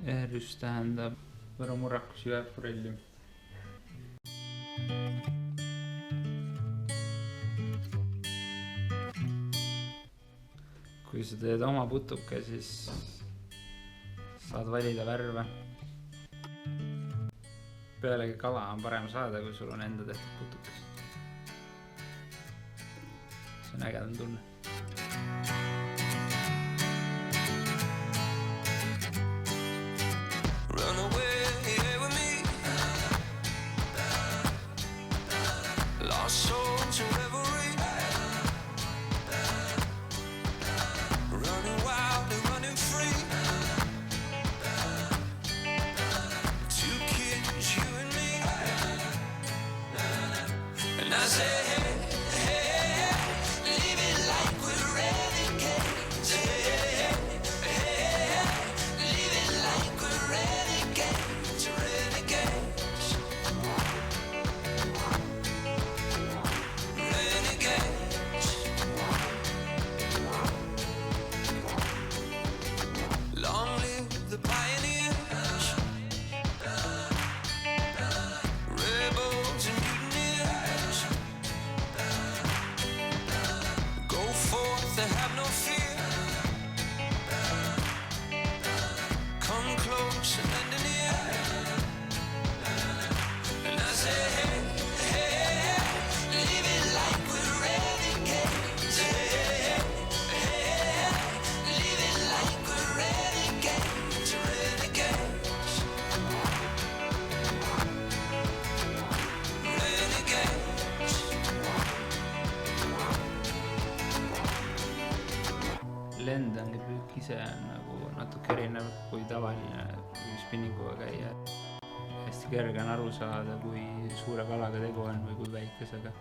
Ehrus tähendab Võru murrakus jõeb forelli. Kui sa teed oma putuke, siis saad valida värve. Pealegi kala on parem saada, kui sul on enda tehtud putukes. See on ägedam tunne. Lendangi püük ise on nagu natuke erinev kui tavaline spinninguga käia. Hästi kerge on aru saada, kui suure kalaga tegu on või kui väikesega.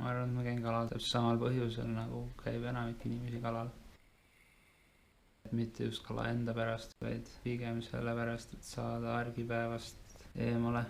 Ma arvan, et ma käin kalal täpselt samal põhjusel, nagu käib enamik inimesi kalal. Mitte just kala enda pärast, vaid pigem selle pärast, et saada argipäevast eemale.